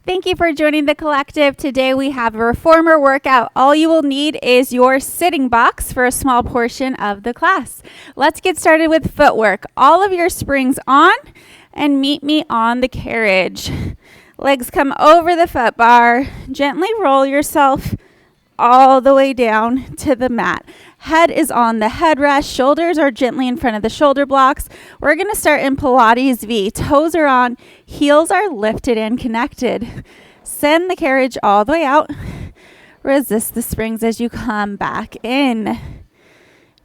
Thank you for joining the collective. Today we have a reformer workout. All you will need is your sitting box for a small portion of the class. Let's get started with footwork. All of your springs on and meet me on the carriage. Legs come over the foot bar. Gently roll yourself all the way down to the mat. Head is on the headrest. Shoulders are gently in front of the shoulder blocks. We're going to start in Pilates V. Toes are on. Heels are lifted and connected. Send the carriage all the way out. Resist the springs as you come back in.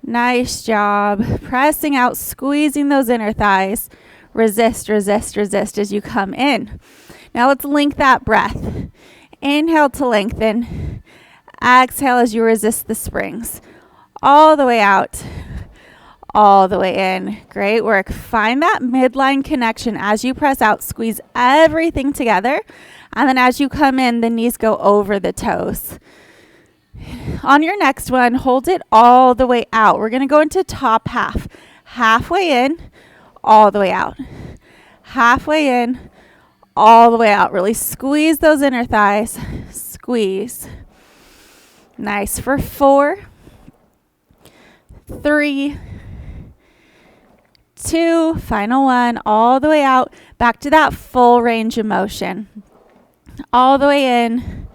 Nice job. Pressing out, squeezing those inner thighs. Resist, resist, resist as you come in. Now let's link that breath. Inhale to lengthen. Exhale as you resist the springs. All the way out, all the way in. Great work. Find that midline connection as you press out. Squeeze everything together. And then as you come in, the knees go over the toes. On your next one, hold it all the way out. We're going to go into top half. Halfway in, all the way out. Halfway in, all the way out. Really squeeze those inner thighs. Squeeze. Nice. For 4, 3, 2, final one, all the way out, back to that full range of motion. All the way in,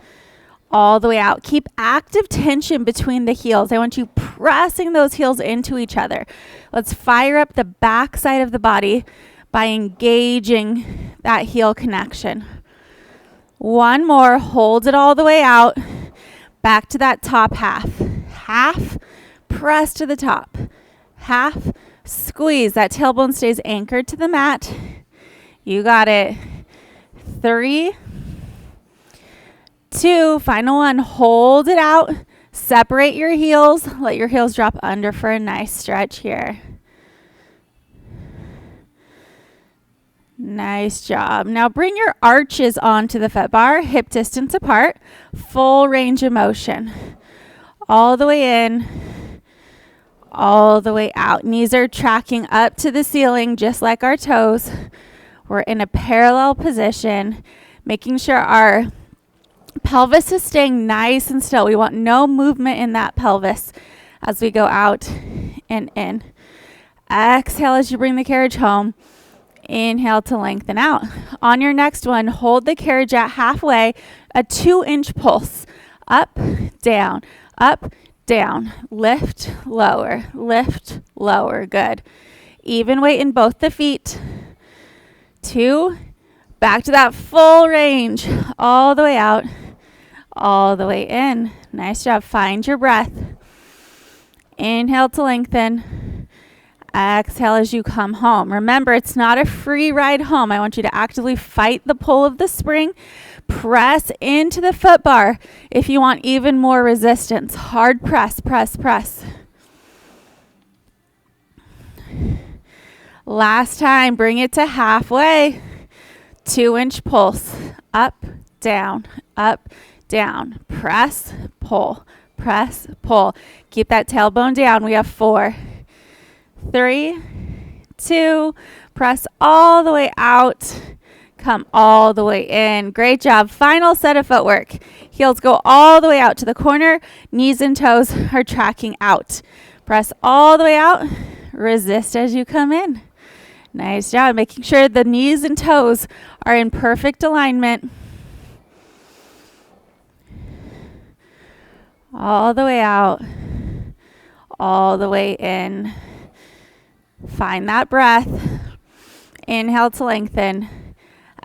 all the way out. Keep active tension between the heels. I want you pressing those heels into each other. Let's fire up the back side of the body by engaging that heel connection. One more, hold it all the way out, back to that top half. Half, press to the top. Half, squeeze. That tailbone stays anchored to the mat. You got it. 3, 2, final one. Hold it out. Separate your heels. Let your heels drop under for a nice stretch here. Nice job. Now bring your arches onto the foot bar, hip distance apart, full range of motion. All the way in, all the way out. Knees are tracking up to the ceiling just like our toes. We're in a parallel position, making sure our pelvis is staying nice and still. We want no movement in that pelvis as we go out and in. Exhale as you bring the carriage home. Inhale to lengthen out. On your next one, hold the carriage at halfway, a 2-inch pulse. Up, down, lift, lower. Good. Even weight in both the feet. 2, back to that full range, all the way out, all the way in. Nice job. Find your breath. Inhale to lengthen. Exhale as you come home. Remember, it's not a free ride home. I want you to actively fight the pull of the spring. Press into the foot bar if you want even more resistance. Hard press, press, press. Last time, bring it to halfway. 2-inch pulse. Up, down, press, pull, press, pull. Keep that tailbone down. We have 4, 3, 2, press all the way out. Come all the way in. Great job. Final set of footwork. Heels go all the way out to the corner. Knees and toes are tracking out. Press all the way out. Resist as you come in. Nice job. Making sure the knees and toes are in perfect alignment. All the way out. All the way in. Find that breath. Inhale to lengthen.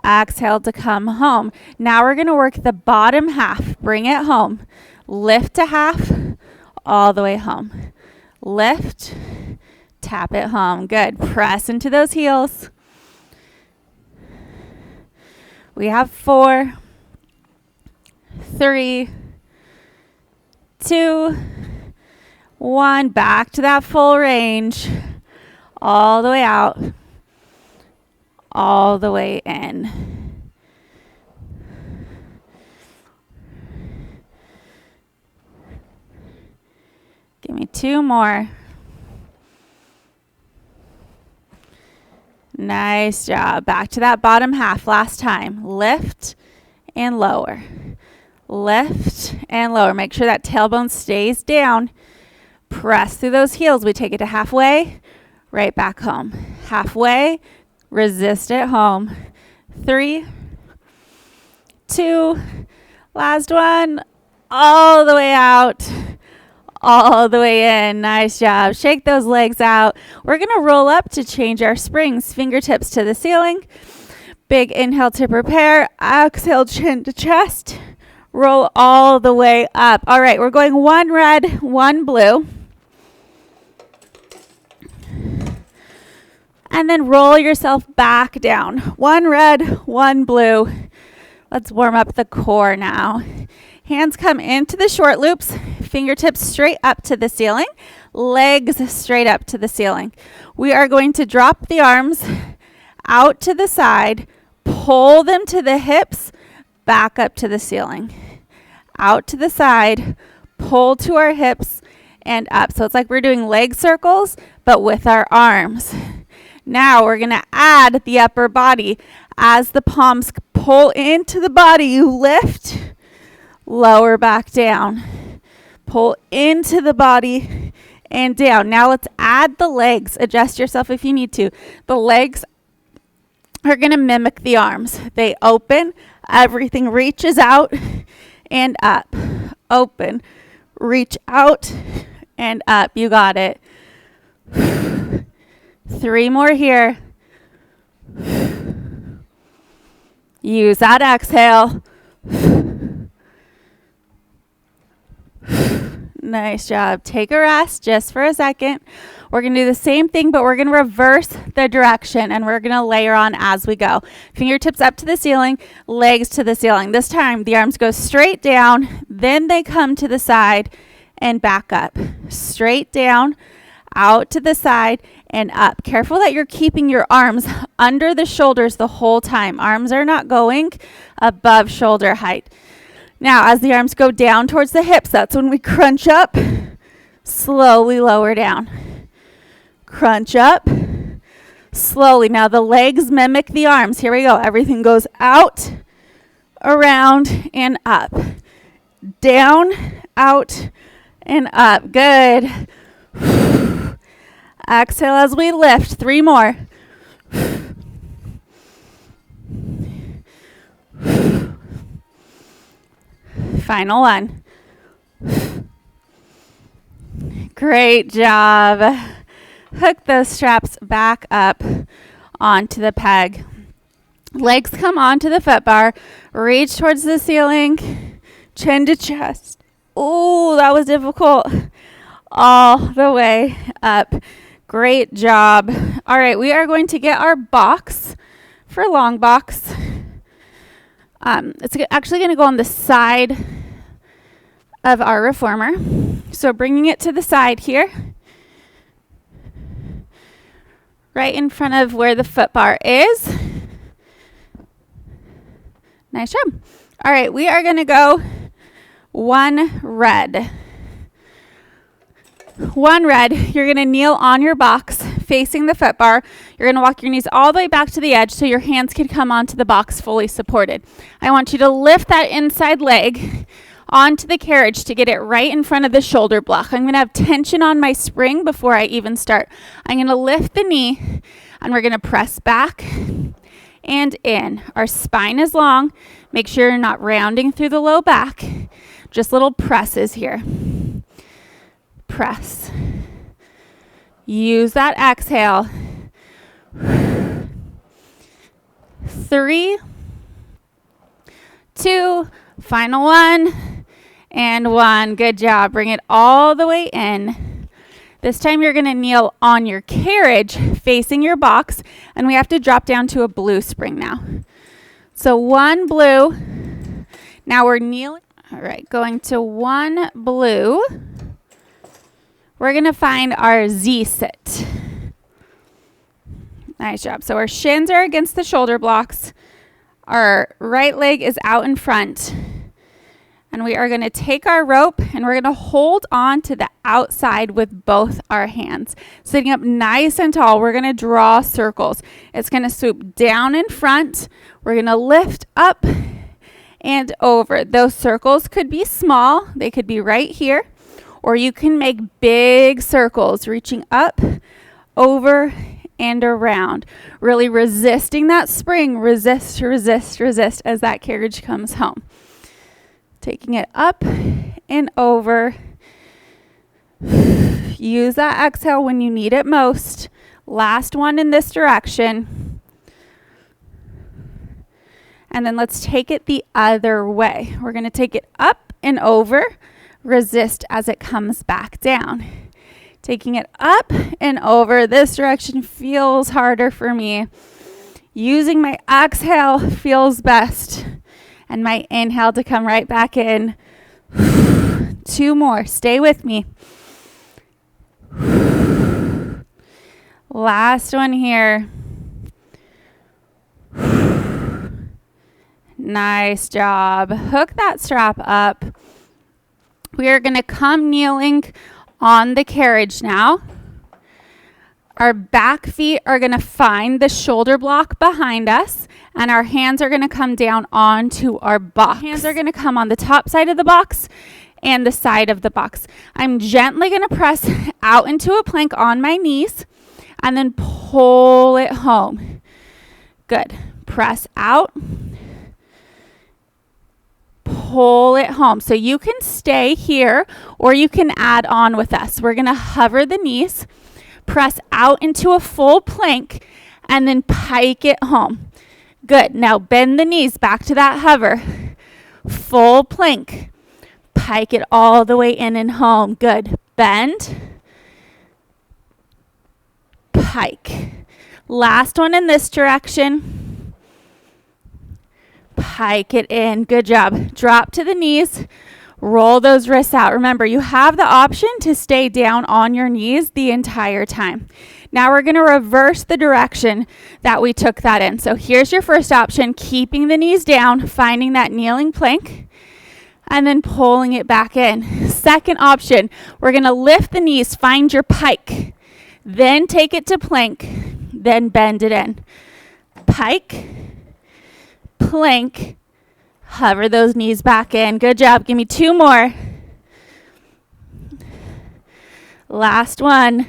Exhale to come home. Now we're going to work the bottom half. Bring it home. Lift to half. All the way home. Lift. Tap it home. Good. Press into those heels. We have 4, 3, 2, 1. Back to that full range. All the way out. All the way in. Give me 2 more. Nice job. Back to that bottom half last time. Lift and lower. Lift and lower. Make sure that tailbone stays down. Press through those heels. We take it to halfway, right back home. Halfway, resist it home. 3, 2, last one. All the way out, all the way in. Nice job. Shake those legs out. We're going to roll up to change our springs. Fingertips to the ceiling. Big inhale to prepare. Exhale, chin to chest. Roll all the way up. All right, we're going one red, one blue. And then roll yourself back down. One red, one blue. Let's warm up the core now. Hands come into the short loops, fingertips straight up to the ceiling, legs straight up to the ceiling. We are going to drop the arms out to the side, pull them to the hips, back up to the ceiling. Out to the side, pull to our hips, and up. So it's like we're doing leg circles, but with our arms. Now we're going to add the upper body. As the palms pull into the body, you lift, lower back down. Pull into the body and down. Now let's add the legs. Adjust yourself if you need to. The legs are going to mimic the arms. They open, everything reaches out and up. Open, reach out and up. You got it. 3 more here. Use that exhale. Nice job. Take a rest just for a second. We're going to do the same thing, but we're going to reverse the direction, and we're going to layer on as we go. Fingertips up to the ceiling, legs to the ceiling. This time, the arms go straight down, then they come to the side and back up. Straight down, out to the side, and up. Careful that you're keeping your arms under the shoulders the whole time. Arms are not going above shoulder height. Now, as the arms go down towards the hips, that's when we crunch up, slowly lower down. Crunch up, slowly. Now, the legs mimic the arms. Here we go. Everything goes out, around, and up. Down, out, and up. Good. Exhale as we lift. 3 more. Final one. Great job. Hook those straps back up onto the peg. Legs come onto the foot bar. Reach towards the ceiling. Chin to chest. Oh, that was difficult. All the way up. Great job. All right, we are going to get our box for long box. It's actually going to go on the side of our reformer. So bringing it to the side here, right in front of where the foot bar is. Nice job. All right, we are going to go one red. One red, you're going to kneel on your box facing the foot bar. You're going to walk your knees all the way back to the edge so your hands can come onto the box fully supported. I want you to lift that inside leg onto the carriage to get it right in front of the shoulder block. I'm going to have tension on my spring before I even start. I'm going to lift the knee and we're going to press back and in. Our spine is long. Make sure you're not rounding through the low back. Just little presses here. Press. Use that exhale. 3, 2, final one, and 1. Good job. Bring it all the way in. This time you're going to kneel on your carriage facing your box, and we have to drop down to a blue spring now. So 1 blue. Now we're kneeling. All right, going to 1 blue. We're going to find our Z sit. Nice job. So our shins are against the shoulder blocks. Our right leg is out in front. And we are going to take our rope and we're going to hold on to the outside with both our hands. Sitting up nice and tall, we're going to draw circles. It's going to swoop down in front. We're going to lift up and over. Those circles could be small. They could be right here. Or you can make big circles, reaching up, over, and around. Really resisting that spring. Resist, resist, resist as that carriage comes home. Taking it up and over. Use that exhale when you need it most. Last one in this direction. And then let's take it the other way. We're going to take it up and over. Resist as it comes back down. Taking it up and over. This direction feels harder for me. Using my exhale feels best. And my inhale to come right back in. 2 more. Stay with me. Last one here. Nice job. Hook that strap up. We are going to come kneeling on the carriage now. Our back feet are going to find the shoulder block behind us, and our hands are going to come down onto our box. Hands are going to come on the top side of the box and the side of the box. I'm gently going to press out into a plank on my knees and then pull it home. Good. Press out. Pull it home. So you can stay here or you can add on with us. We're going to hover the knees, press out into a full plank, and then pike it home. Good. Now bend the knees back to that hover. Full plank. Pike it all the way in and home. Good. Bend. Pike. Last one in this direction. Pike it in. Good job. Drop to the knees. Roll those wrists out. Remember, you have the option to stay down on your knees the entire time. Now we're going to reverse the direction that we took that in. So here's your first option, keeping the knees down, finding that kneeling plank, and then pulling it back in. Second option, we're going to lift the knees, find your pike, then take it to plank, then bend it in. Pike, plank, hover those knees back in. Good job. Give me 2 more. Last one.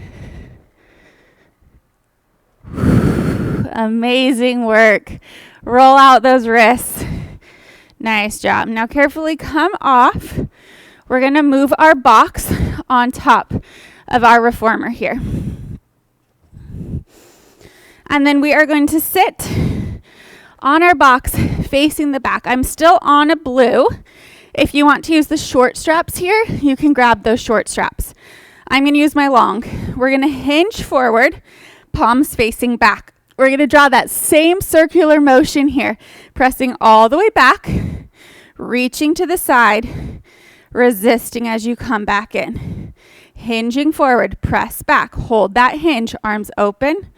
Amazing work. Roll out those wrists. Nice job. Now carefully come off. We're going to move our box on top of our reformer here. And then we are going to sit on our box facing the back. I'm still on a blue. If you want to use the short straps here, you can grab those short straps. I'm going to use my long. We're going to hinge forward, palms facing back. We're going to draw that same circular motion here, pressing all the way back, reaching to the side, resisting as you come back in. Hinging forward, press back, hold that hinge, arms open,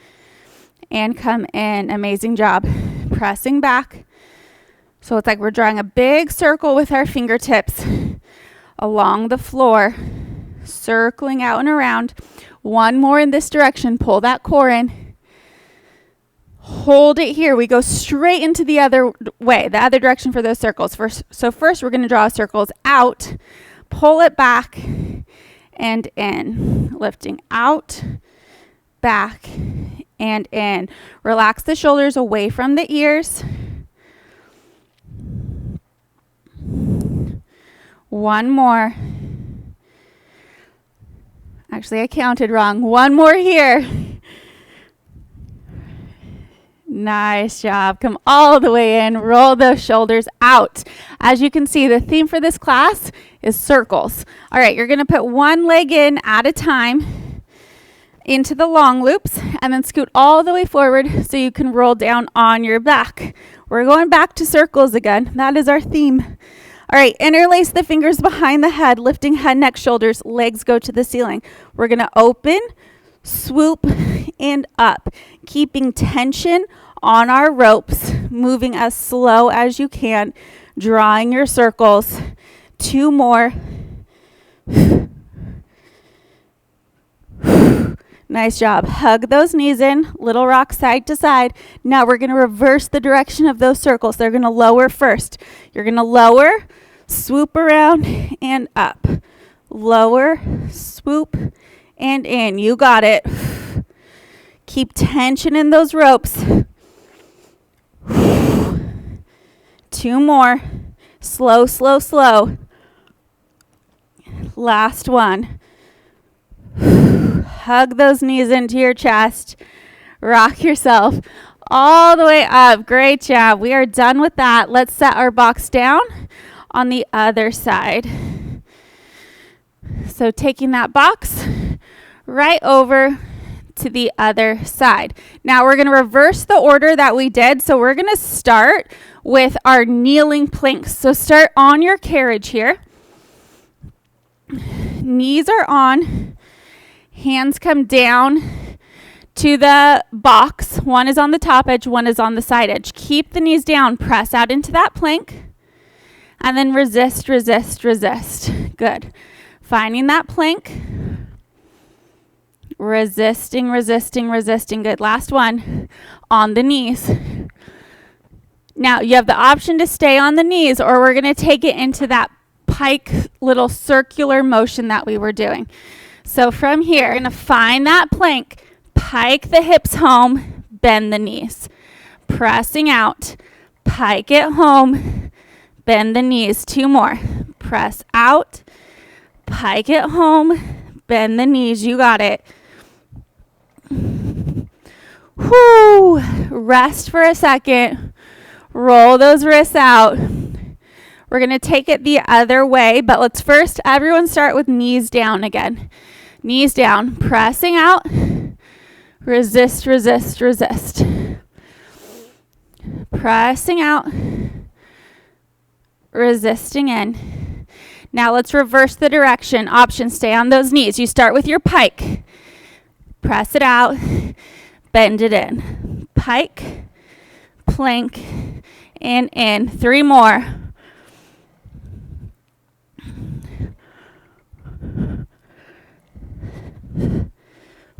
and come in. Amazing job. Pressing back. So it's like we're drawing a big circle with our fingertips along the floor, circling out and around. One more in this direction. Pull that core in. Hold it here. We go straight into the other way, the other direction for those circles. So first we're going to draw circles out, pull it back, and in. Lifting out, back, and in. Relax the shoulders away from the ears. One more. Actually, I counted wrong. One more here. Nice job. Come all the way in. Roll those shoulders out. As you can see, the theme for this class is circles. All right, you're going to put one leg in at a time into the long loops and then scoot all the way forward so you can roll down on your back. We're going back to circles again. That is our theme. All right, interlace the fingers behind the head, lifting head, neck, shoulders, legs go to the ceiling. We're going to open, swoop, and up, keeping tension on our ropes, moving as slow as you can, drawing your circles. 2 more. Nice job. Hug those knees in, little rock side to side. Now we're going to reverse the direction of those circles. They're going to lower first. You're going to lower, swoop around, and up. Lower, swoop, and in. You got it. Keep tension in those ropes. 2 more. Slow, slow, slow. Last one. Hug those knees into your chest. Rock yourself all the way up. Great job. We are done with that. Let's set our box down on the other side. So taking that box right over to the other side. Now we're going to reverse the order that we did. So we're going to start with our kneeling planks. So start on your carriage here. Knees are on. Hands come down to the box. One is on the top edge, one is on the side edge. Keep the knees down. Press out into that plank. And then resist, resist, resist. Good. Finding that plank. Resisting, resisting, resisting. Good. Last one. On the knees. Now, you have the option to stay on the knees, or we're going to take it into that pike little circular motion that we were doing. So from here, you're going to find that plank, pike the hips home, bend the knees. Pressing out, pike it home, bend the knees. 2 more. Press out, pike it home, bend the knees. You got it. Whoo! Rest for a second. Roll those wrists out. We're going to take it the other way, but let's first, everyone start with knees down again. Knees down, pressing out. Resist, resist, resist. Pressing out. Resisting in. Now let's reverse the direction. Option, stay on those knees. You start with your pike. Press it out. Bend it in. Pike, plank, and in. 3 more.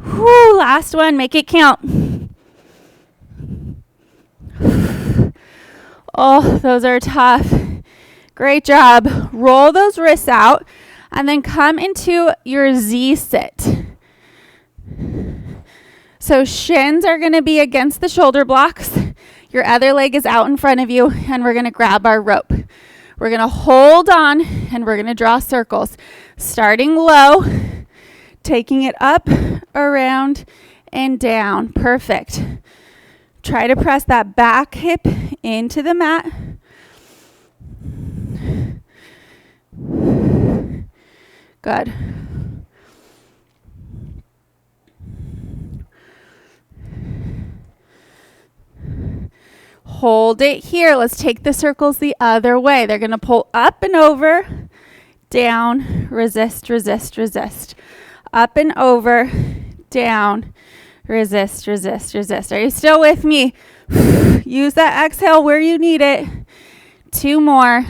Whew, last one. Make it count. Oh, those are tough. Great job. Roll those wrists out and then come into your Z sit. So shins are going to be against the shoulder blocks. Your other leg is out in front of you, and we're going to grab our rope. We're going to hold on, and we're going to draw circles. Starting low, taking it up, around, and down. Perfect. Try to press that back hip into the mat. Good. Hold it here. Let's take the circles the other way. They're going to pull up and over, down, resist, resist, resist. Up and over, down, resist, resist, resist. Are you still with me? Use that exhale where you need it. 2 more.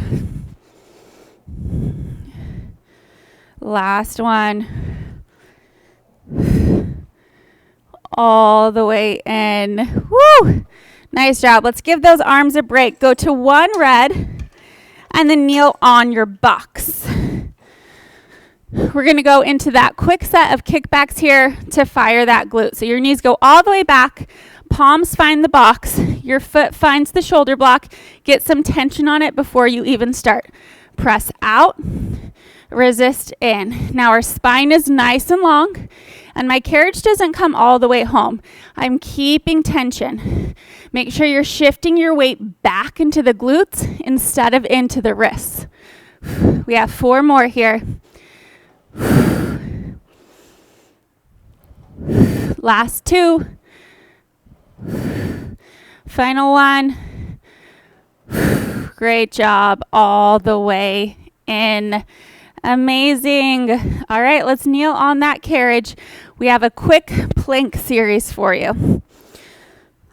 Last one. All the way in. Woo! Nice job. Let's give those arms a break. Go to 1 red and then kneel on your box. We're going to go into that quick set of kickbacks here to fire that glute. So your knees go all the way back. Palms find the box. Your foot finds the shoulder block. Get some tension on it before you even start. Press out. Resist in. Now our spine is nice and long, and my carriage doesn't come all the way home. I'm keeping tension. Make sure you're shifting your weight back into the glutes instead of into the wrists. We have 4 more here. Last 2. Final 1. Great job all the way in. Amazing. All right, let's kneel on that carriage. We have a quick plank series for you.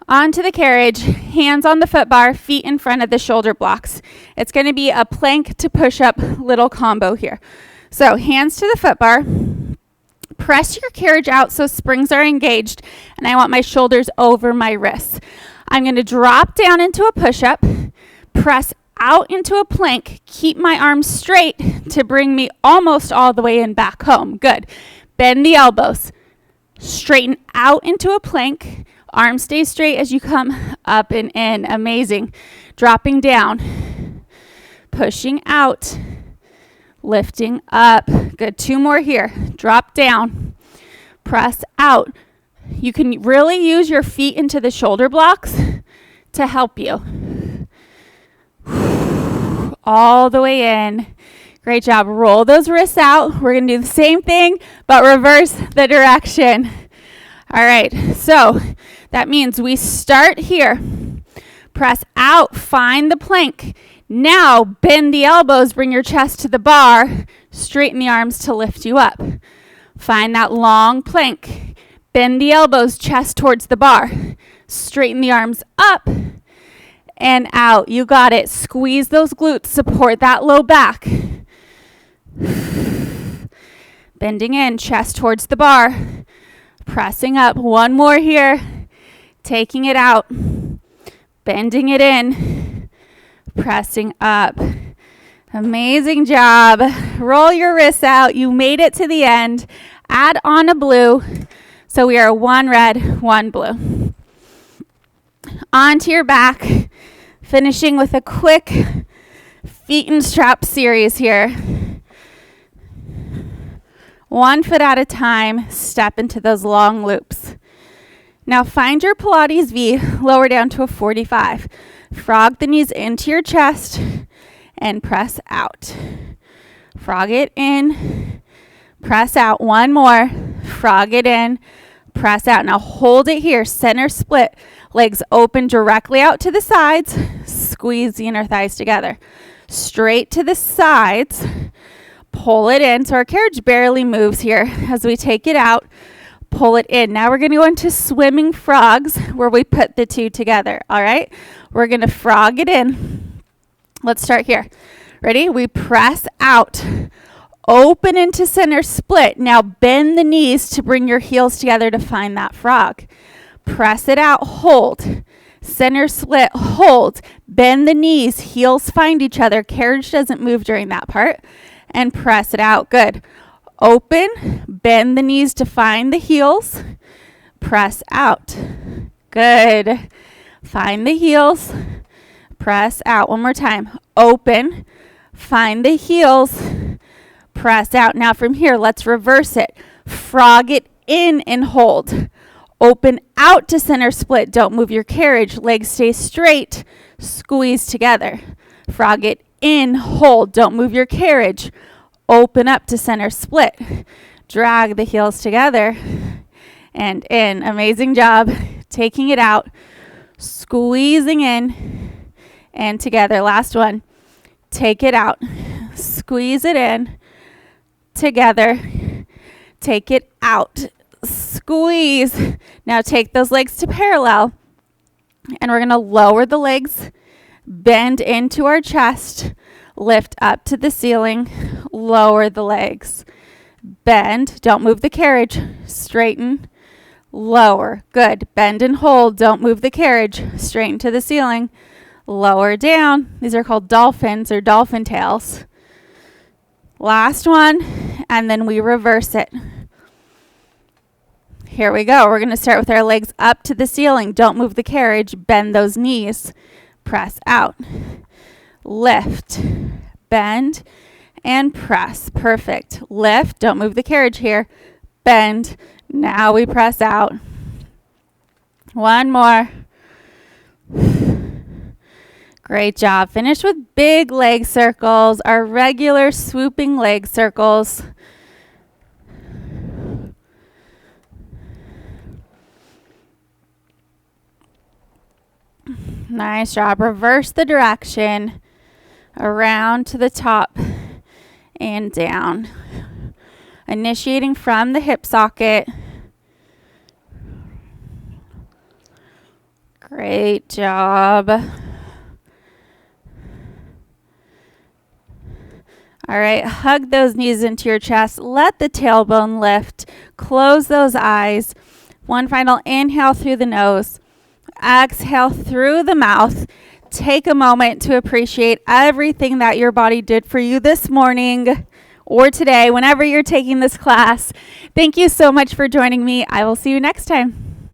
Onto the carriage, hands on the foot bar, feet in front of the shoulder blocks. It's going to be a plank to push up little combo here. So hands to the foot bar, Press your carriage out so springs are engaged, and I want my shoulders over my wrists. I'm going to drop down into a push-up, press out into a plank, keep my arms straight to bring me almost all the way in back home. Good. Bend the elbows. Straighten out into a plank. Arms stay straight as you come up and in. Amazing. Dropping down. Pushing out. Lifting up. Good. 2 more here. Drop down. Press out. You can really use your feet into the shoulder blocks to help you. All the way in. Great job. Roll those wrists out. We're going to do the same thing, but reverse the direction. All right. So that means we start here. Press out. Find the plank. Now bend the elbows. Bring your chest to the bar. Straighten the arms to lift you up. Find that long plank. Bend the elbows. Chest towards the bar. Straighten the arms up and out. You got it. Squeeze those glutes. Support that low back. Bending in, chest towards the bar. Pressing up. 1 more here. Taking it out. Bending it in. Pressing up. Amazing job. Roll your wrists out. You made it to the end. Add on a blue. So we are 1 red, 1 blue. Onto your back. Finishing with a quick feet and strap series here. 1 foot at a time. Step into those long loops. Now find your Pilates V. Lower down to a 45. Frog the knees into your chest and press out. Frog it in. Press out. 1 more. Frog it in. Press out. Now hold it here. Center split. Legs open directly out to the sides. Squeeze the inner thighs together. Straight to the sides. Pull it in. So our carriage barely moves here as we take it out. Pull it in. Now we're going to go into swimming frogs where we put the 2 together. All right. We're going to frog it in. Let's start here. Ready? We press out. Open into center split. Now bend the knees to bring your heels together to find that frog. Press it out. Hold. Center split. Hold. Bend the knees. Heels find each other. Carriage doesn't move during that part. And press it out. Good. Open. Bend the knees to find the heels. Press out. Good. Find the heels. Press out. 1 more time. Open. Find the heels. Press out. Now from here, let's reverse it. Frog it in and hold. Open out to center split. Don't move your carriage. Legs stay straight. Squeeze together. Frog it in. Hold. Don't move your carriage. Open up to center split. Drag the heels together. And in. Amazing job. Taking it out. Squeezing in. And together. Last one. Take it out. Squeeze it in. Together. Take it out. Squeeze. Now take those legs to parallel. And we're going to lower the legs. Bend into our chest. Lift up to the ceiling. Lower the legs. Bend. Don't move the carriage. Straighten. Lower. Good. Bend and hold. Don't move the carriage. Straighten to the ceiling. Lower down. These are called dolphins or dolphin tails. Last one. And then we reverse it. Here we go. We're going to start with our legs up to the ceiling. Don't move the carriage. Bend those knees. Press out. Lift. Bend. And press. Perfect. Lift. Don't move the carriage here. Bend. Now we press out. 1 more. Great job. Finish with big leg circles. Our regular swooping leg circles. Nice job. Reverse the direction. Around to the top and down. Initiating from the hip socket. Great job. All right, hug those knees into your chest. Let the tailbone lift. Close those eyes. One final inhale through the nose. Exhale through the mouth. Take a moment to appreciate everything that your body did for you this morning or today, whenever you're taking this class. Thank you so much for joining me. I will see you next time.